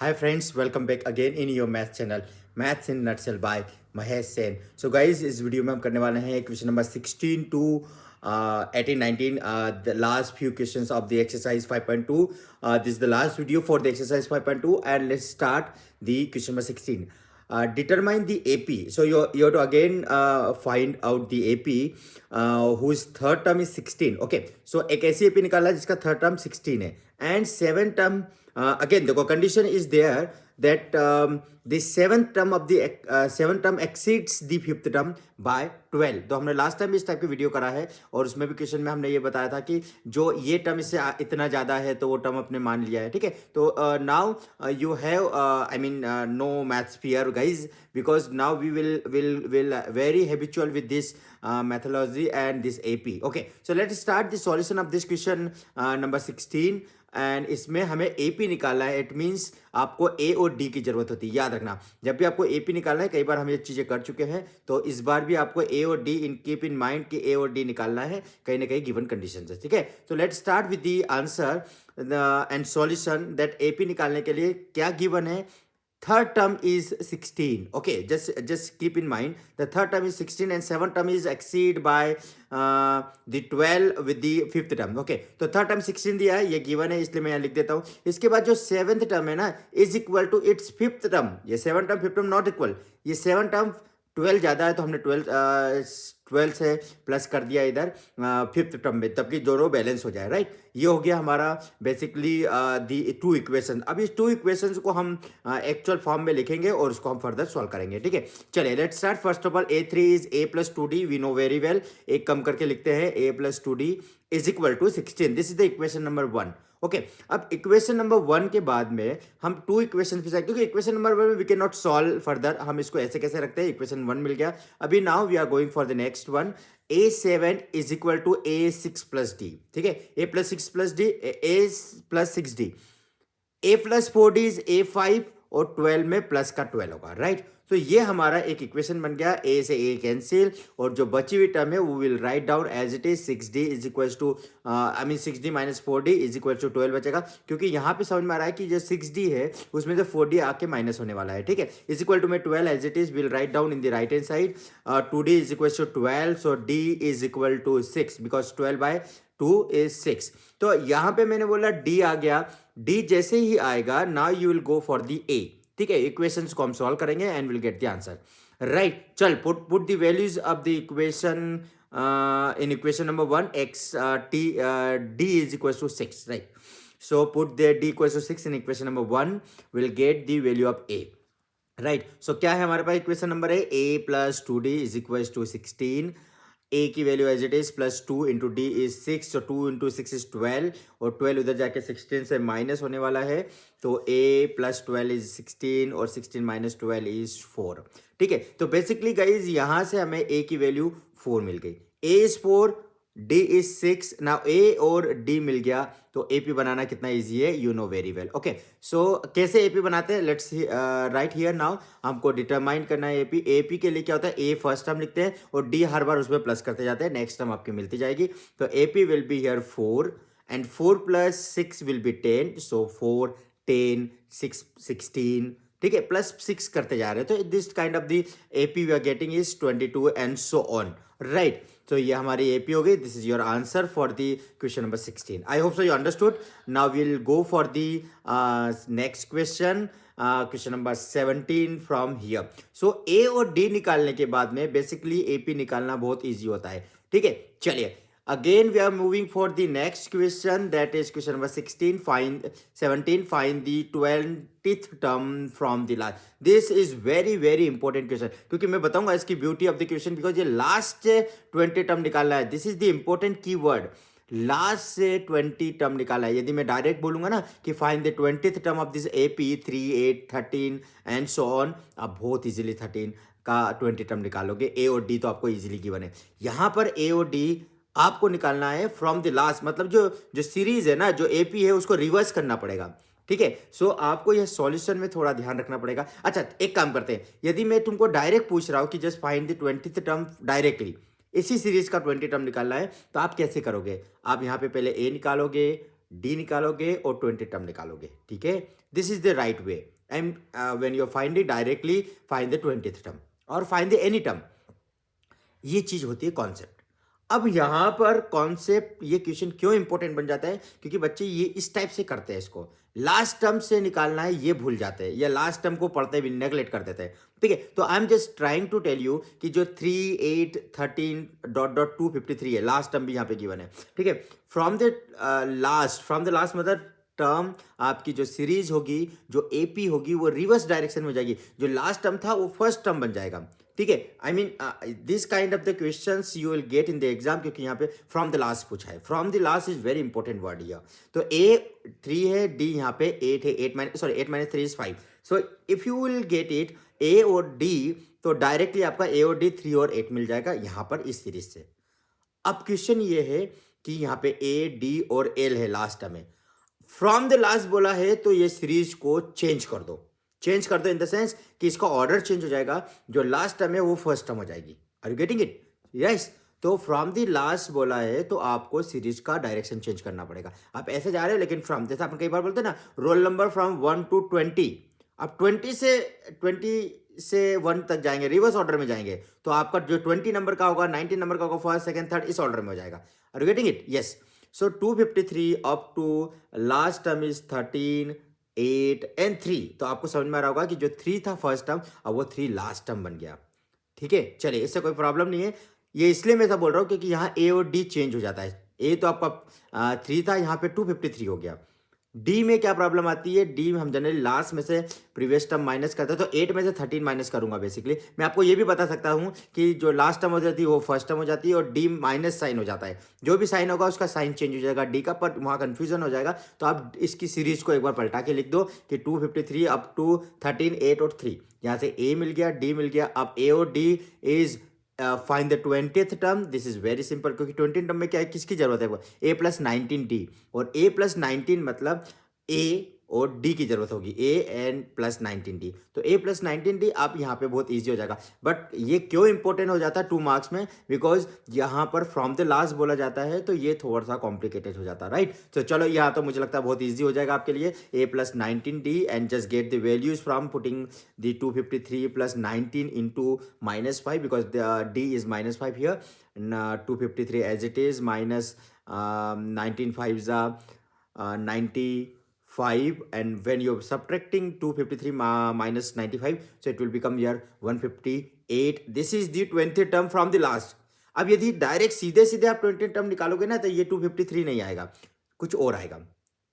Hi friends, welcome back again in your math channel Maths in Nutshell by Mahesh Sen. So guys, इस video में हम करने वाले हैं question number 16 to 18 19 the last few questions of the exercise 5.2. This is the last video for the exercise 5.2 and let's start the question number 16. Determine the AP. So you have to again find out the AP whose third term is 16. Okay, so एक ऐसी AP निकाला जिसका third term 16 है and seven term again the condition is there that the seventh term of the seventh term exceeds the fifth term by 12. तो हमने last time इस type की video करा है और उसमें भी क्वेश्चन में हमने ये बताया था कि जो ये टर्म इससे इतना ज़्यादा है तो वो टर्म अपने मान लिया है, ठीक है. तो now you have I mean no maths fear guys because now we will very habitual with this methodology and this AP. Okay, so let's start the solution of this question number 16 and इसमें हमें AP निकालना है. It means आपको ए और D की जरूरत होती है. याद रखना, जब भी आपको एपी निकालना है, कई बार हम ये चीजें कर चुके हैं, तो इस बार भी आपको ए और D in keep in mind कि ए और डी निकालना है कहीं ना कहीं गिवन कंडीशन से. ठीक है, तो let's start with the answer and solution that AP निकालने के लिए क्या गिवन है. Third term is 16. Okay, just keep in mind the third term is 16 and seventh term is exceed by the 12 with the fifth term. Okay, तो third term 16 दिया है, ये given है इसलिए मैं यहाँ लिख देता हूँ. इसके बाद जो seventh term है ना is equal to its fifth term. ये seventh term fifth term not equal. ये seventh term 12 ज़्यादा है तो हमने 12 से प्लस कर दिया इधर फिफ्थ टर्म में, तब कि दोनों बैलेंस हो जाए. राइट, ये हो गया हमारा बेसिकली दी टू इक्वेशन. अब इस टू इक्वेशंस को हम एक्चुअल फॉर्म में लिखेंगे और उसको हम फर्दर सॉल्व करेंगे. ठीक है, चलिए let's start. First of all a3 is a plus 2d. We know very well. एक कम करके लिखते हैं a plus 2d is equal to 16. This is the equation number 1. Okay, अब इक्वेशन नंबर 1 के बाद में हम टू इक्वेशन पे जाएंगे क्योंकि इक्वेशन नंबर 1 में we can not solve further. हम इसको ऐसे कैसे रखते हैं, इक्वेशन 1 मिल गया. अभी now we are going for the next one. a7 is equal to a6 plus D. ठीक है, a plus 6 plus D, a plus 6d. a plus 4d is a5 और 12 में प्लस का 12 होगा. राइट, तो ये हमारा एक इक्वेशन बन गया. a से a कैंसिल और जो बची हुई टर्म है वो will write down as it is. 6d is equal to I mean 6d minus 4d is equal to 12 बचेगा, क्योंकि यहाँ पे समझ में आ रहा है कि जो 6d है उसमें जो 4d आके माइनस होने वाला है. ठीक है, इज इक्वल टू में 12 as it is will write down in the right hand side. 2d is equal to 12, so d is equal to 6 because 12 by 2 is 6. तो यहाँ पे मैंने बोला d आ गया. d जैसे ही आएगा now you will go for the a. ठीक है, इक्वेशंस को हम सॉल्व करेंगे and will get the answer. Right, चल put the values of the equation in equation number 1. x d is equals to 6. Right, so put the d equals to 6 in equation number 1. We'll get the value of a. Right, so क्या है हमारे पास equation number है a plus 2d is equal to 16. a की value as it is plus 2 into D is 6, so 2 into 6 is 12 और 12 उधर जाके 16 से माइनस होने वाला है, तो a प्लस 12 इज 16 और 16 माइनस 12 इज 4. ठीक है, तो बेसिकली गाइज यहाँ से हमें a की वैल्यू 4 मिल गई. a is 4, d is 6. Now a और d मिल गया तो AP बनाना कितना इजी है, you know very well. Okay, so कैसे AP बनाते हैं, लेट्स राइट हियर नाउ. हमको डिटरमाइन करना है AP. AP के लिए क्या होता है, A फर्स्ट टर्म लिखते हैं और D हर बार उसमें प्लस करते जाते हैं, नेक्स्ट टर्म आपकी मिलती जाएगी. तो AP will be here 4 and 4 plus 6 will be 10, सो 4 10 6 16. ठीक है, प्लस 6 करते जा रहे हैं, तो this kind of the AP we are getting is 22 and so on. Right, तो ये हमारी AP हो गई. This is your answer for the question number 16. I hope so you understood. Now will go for the next question, question number 17 from here. So A और D निकालने के बाद में बेसिकली AP निकालना बहुत ईजी होता है. ठीक है, चलिए again we are moving for the next question, that is question number 16. Find 17, find the 20th term from the last. This is very important question, क्योंकि मैं बताऊंगा इसकी beauty of the question, because ये लास्ट 20 टर्म निकालना है. This is the important की word, last से 20 term निकाला है. यदि मैं डायरेक्ट बोलूंगा ना कि find the 20th term of this AP 3 8 13 and so on, आप बहुत इजीली 13 का 20 टर्म निकालोगे. A और D तो आपको इजीली गिवन है. यहाँ पर A और D आपको निकालना है फ्रॉम द लास्ट, मतलब जो सीरीज है ना, जो AP है उसको रिवर्स करना पड़ेगा. ठीक है, सो आपको यह सॉल्यूशन में थोड़ा ध्यान रखना पड़ेगा. अच्छा, एक काम करते हैं, यदि मैं तुमको डायरेक्ट पूछ रहा हूं कि just find the 20th term directly, इसी सीरीज का 20 टर्म निकालना है, तो आप कैसे करोगे. आप यहाँ पे पहले A निकालोगे, डी निकालोगे और 20 टर्म निकालोगे, ठीक है। This is the right way. And when you find it directly find the 20th term और फाइंड द एनी टर्म। ये चीज होती है कॉन्सेप्ट। अब यहां पर कॉन्सेप्ट, ये क्वेश्चन क्यों इंपॉर्टेंट बन जाता है, क्योंकि बच्चे ये इस टाइप से करते हैं, इसको लास्ट टर्म से निकालना है ये भूल जाते हैं, या लास्ट टर्म को पढ़ते भी नेगलेक्ट कर देते हैं, ठीक है। तो I am just trying to tell you कि जो 3, 8, 13 डॉट डॉट 253 है, लास्ट टर्म भी यहाँ पे गिवन है, ठीक है। फ्रॉम द लास्ट मतलब टर्म आपकी जो सीरीज होगी, जो एपी होगी, वो रिवर्स डायरेक्शन में जाएगी। जो लास्ट टर्म था वो फर्स्ट टर्म बन जाएगा, ठीक है। I mean this kind of the questions you will get in the exam, क्योंकि यहाँ पे फ्रॉम द लास्ट पूछा है। From the last is very important word here. तो ए 3 है, डी यहाँ पे 8 है, 8 minus 3 is 5। So if you will get it A और डी, तो डायरेक्टली आपका ए और डी 3 और 8 मिल जाएगा यहाँ पर इस सीरीज से। अब क्वेश्चन ये है कि यहाँ पे ए, डी और एल है लास्ट टर्म में। फ्रॉम द लास्ट बोला है तो ये सीरीज को चेंज कर दो इन द सेंस कि इसका ऑर्डर चेंज हो जाएगा, जो लास्ट टर्म है वो फर्स्ट टर्म हो जाएगी। Are you getting it? Yes. तो फ्रॉम द लास्ट बोला है तो आपको सीरीज का डायरेक्शन चेंज करना पड़ेगा। आप ऐसे जा रहे हो, लेकिन फ्रॉम, जैसे अपन कई बार बोलते हैं ना, रोल नंबर फ्रॉम 1 to 20, अब 20 से 1 तक जाएंगे, रिवर्स ऑर्डर में जाएंगे, तो आपका जो 20 नंबर का होगा, 19 नंबर का होगा, फर्स्ट, सेकंड, थर्ड, इस ऑर्डर में हो जाएगा। Are you getting it? Yes. So 253 up to last term is 13, 8 and 3। तो आपको समझ में आ रहा होगा कि जो 3 था फर्स्ट टर्म, अब वो 3 लास्ट टर्म बन गया, ठीक है। चलिए, इससे कोई प्रॉब्लम नहीं है। ये इसलिए मैं ऐसा बोल रहा हूँ क्योंकि यहाँ ए और डी चेंज हो जाता है। ए तो आपका 3 था, यहाँ पे 253 हो गया। डी में क्या प्रॉब्लम आती है, डी में हम जनरली लास्ट में से प्रीवियस टर्म माइनस करते हैं, तो 8 में से 13 माइनस करूंगा। बेसिकली मैं आपको ये भी बता सकता हूँ कि जो लास्ट टर्म हो जाती है वो फर्स्ट टर्म हो जाती है, और डी माइनस साइन हो जाता है। जो भी साइन होगा उसका साइन चेंज हो जाएगा डी का, पर वहाँ कन्फ्यूजन हो जाएगा। तो आप इसकी सीरीज को एक बार पलटा के लिख दो कि 253 अप टू 13, 8 और 3। यहाँ से ए मिल गया, डी मिल गया। अब ए और D is find the 20th term. This is very simple, क्योंकि 20 टर्म में क्या है, किसकी जरूरत है, वो ए प्लस 19 डी, और ए प्लस 19 मतलब ए और डी की जरूरत होगी, ए एन प्लस 19 डी। तो ए प्लस 19 डी आप यहाँ पे बहुत इजी हो जाएगा। बट ये क्यों इंपॉर्टेंट हो जाता है 2 मार्क्स में, बिकॉज यहाँ पर फ्रॉम द लास्ट बोला जाता है, तो ये थोड़ा सा कॉम्प्लिकेटेड हो जाता है, राइट। तो चलो, यहाँ तो मुझे लगता है बहुत ईजी हो जाएगा आपके लिए। A plus 19 D and just get the values from putting the 253 plus 19 into -5, because D is -5 here. 253 as it is, minus 19 5 95, and when you're subtracting 253 minus 95, so it will become your 158. This is the 20th term from the last. अब यदि direct सीधे सीधे आप 20th term निकालोगे ना, तो ये 253 नहीं आएगा, कुछ और आएगा,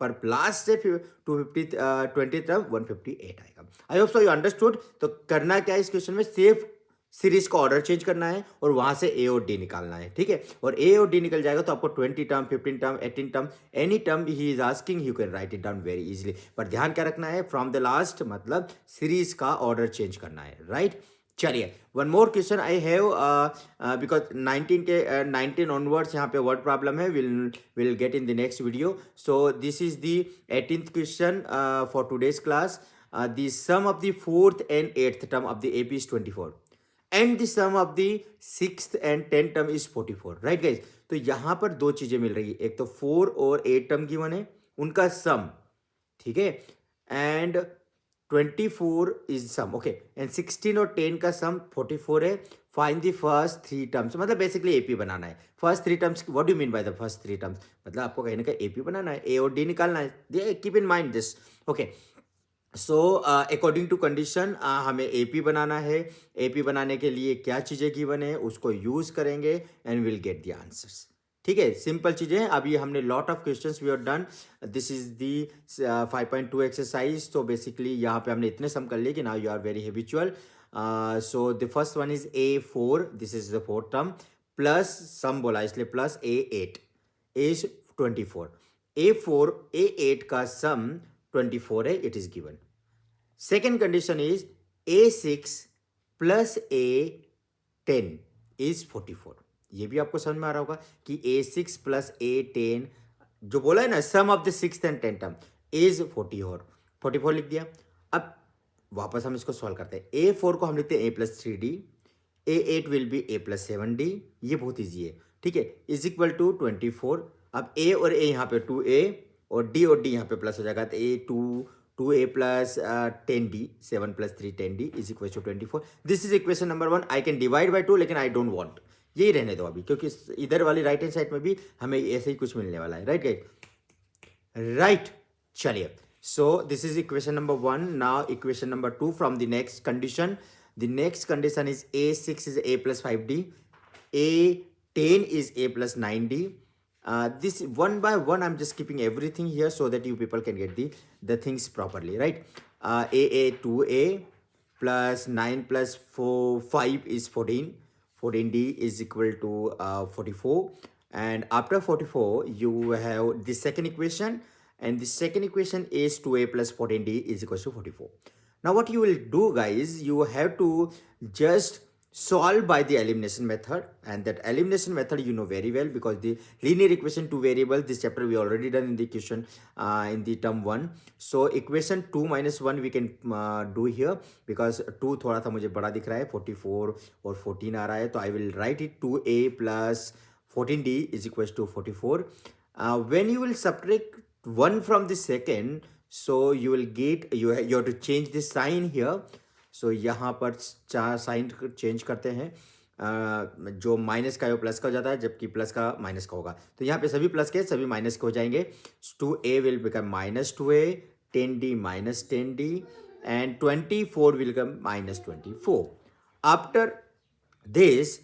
पर लास्ट से 250 20th टर्म 158 आएगा। आई होप सो यू अंडरस्टूड। तो करना क्या है इस क्वेश्चन में, सेफ सीरीज का ऑर्डर चेंज करना है और वहां से ए और डी निकालना है, ठीक है। और ए और डी निकल जाएगा तो आपको 20 term, 15 term, 18 term, any term ही is asking, you can write it down very easily. पर ध्यान क्या रखना है, फ्रॉम द लास्ट मतलब सीरीज का ऑर्डर चेंज करना है, राइट। चलिए, one more question I have, because 19 onwards यहाँ पे वर्ड प्रॉब्लम है, will get in the next video. So this is the 18th question for today's class. The sum of the 4th and 8th term of the AP is 24 and the sum of the 6th and 10th term is 44, right guys। तो यहाँ पर दो चीजें मिल रही है, एक तो 4 और 8 टर्म गिवन है, उनका सम, ठीक है, and 24 is sum, okay, and 16 और 10 का सम 44 है। फाइंड द फर्स्ट 3 टर्म्स, मतलब बेसिकली एपी बनाना है। First 3 terms, what do you mean by the first 3 terms, मतलब आपको कहीं ना कहीं एपी बनाना है, ए और डी निकालना है, keep in mind this, okay. So according to condition हमें एपी बनाना है। एपी बनाने के लिए क्या चीज़ें गिवन है उसको यूज करेंगे and will get the answers, ठीक है। सिंपल चीज़ें, अभी हमने lot of questions we have done. This is the 5.2 exercise. तो बेसिकली यहाँ पे हमने इतने सम कर लिए कि now you are very habitual. So the first one is A4, this is the 4th term, plus sum बोला इसलिए प्लस A8 इज 24। A8 का सम 24 है, it is given. Second condition is A6 plus A10 is 44। ये भी आपको समझ में आ रहा होगा कि A6 प्लस A10 जो बोला है ना, sum of the 6th and 10th term is 44 लिख दिया। अब वापस हम इसको सॉल्व करते हैं। A4 को हम लिखते हैं A plus 3D, A8 will be A plus 7D, ये बहुत ईजी है, ठीक है, इज इक्वल टू 24। अब A और A यहाँ पे 2A और डी यहाँ पे प्लस हो जाएगा, तो A two A plus 10d, 7 + 3 10d is equal to 24. This is equation number 1. I can divide by 2, लेकिन आई डोंट वांट, यही रहने दो अभी, क्योंकि इधर वाली राइट हैंड साइड में भी हमें ऐसे ही कुछ मिलने वाला है. Right guys, right. चलिए, so this is equation number 1. Now equation number 2 from the next condition. The next condition is a6 is a plus 5d, a10 is a plus 9d. This one by one I'm just keeping everything here so that you people can get the things properly, right? A 2a plus 9 plus 5 is 14. 14d is equal to 44, and after 44 you have the second equation, and the second equation is 2a plus 14d is equal to 44. Now what you will do, guys, you have to just solve by the elimination method, and that elimination method you know very well, because the linear equation two variables, this chapter we already done in the equation in the term 1. So equation 2 minus 1 we can do here, because 2 थोड़ा सा मुझे बड़ा दिख रहा है, 44 और 14 आ रहा है, तो I will write it 2a plus 14d is equals to 44. When you will subtract 1 from the second, so you will get, you have to change the sign here. So यहाँ पर चार साइन चेंज करते हैं, जो minus का है वो plus का हो जाता है, जबकि प्लस का माइनस का होगा. तो यहाँ पे सभी प्लस के सभी माइनस के हो जाएंगे. 2a will become minus 2a, 10d minus 10d, and 24 will become minus 24. After this,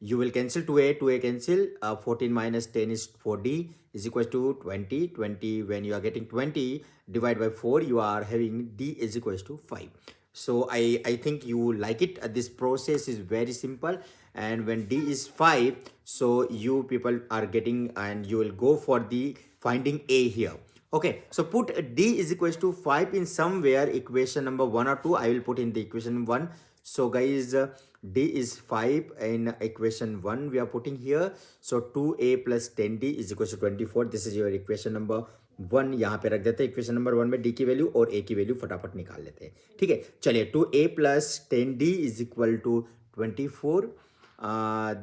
you will cancel 2a cancel, 14 minus 10 is 4d is equal to 20. 20, when you are getting 20 divide by 4, you are having d is equal to 5. So I think you like it. This process is very simple, and when d is 5, so you people are getting, and you will go for the finding a here. Okay, so put d is equal to 5 in somewhere, equation number 1 or 2. I will put in the equation 1. So guys, d is 5 in equation 1 we are putting here. So 2a plus 10d is equal to 24. This is your equation number 1. यहाँ पे रख देते हैं equation number 1 में d की value और a की value फटाफट निकाल लेते हैं. ठीक है, चलिए, 2a plus 10d is equal to 24.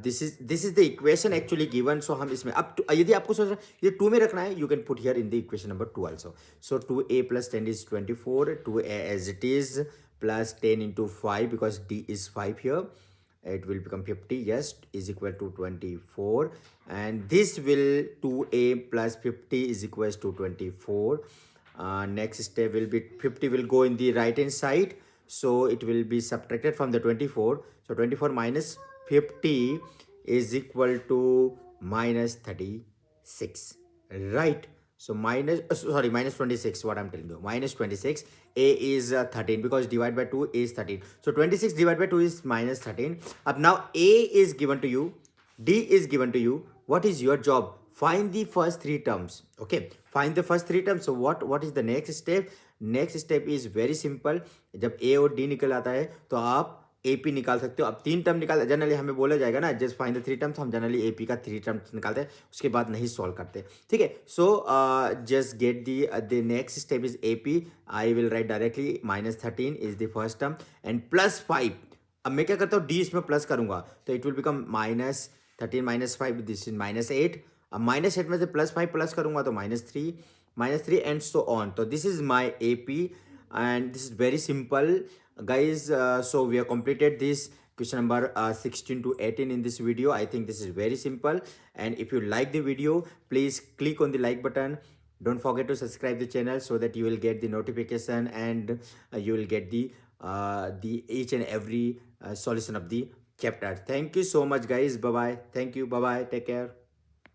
This is the equation actually given. So हम इसमें अब यदि आपको सोच रहे हैं ये 2 में रखना है, you can put here in the equation number 2 also. So 2a plus 10 is 24, 2a as it is, plus 10 into 5, because d is 5 here, it will become 50, yes, is equal to 24, and this will 2a plus 50 is equals to 24. Next step will be 50 will go in the right hand side, so it will be subtracted from the 24. So 24 minus 50 is equal to minus 36, right? So minus minus 26, what I'm telling you, minus 26. A is 13, because divide by 2 is 13. So 26 divided by 2 is minus 13. Up now A is given to you, D is given to you. What is your job? Find the first three terms. Okay, find the first three terms. So what is the next step? Next step is very simple. जब A और D निकल आता है तो आप AP निकाल सकते हो. अब 3 टर्म निकाल, जनरली हमें बोला जाएगा ना, जस्ट फाइंड द 3 टर्म्स, हम जनरली AP का 3 टर्म्स निकालते हैं, उसके बाद नहीं सॉल्व करते. ठीक है, so just get the next step is AP. I will write directly minus 13 is the first term, and plus 5. अब मैं क्या करता हूँ, D इसमें प्लस करूंगा, तो it will become minus 13 minus 5, this is minus 8. अब minus 8 में से प्लस 5 प्लस करूंगा तो minus 3 एंड सो ऑन. तो this is my AP, and this is very simple, guys. So we have completed this question number 16 to 18 in this video. I think this is very simple, and if you like the video, please click on the like button. Don't forget to subscribe the channel so that you will get the notification, and you will get the each and every solution of the chapter. Thank you so much, guys. Bye bye. Thank you. Bye bye. Take care.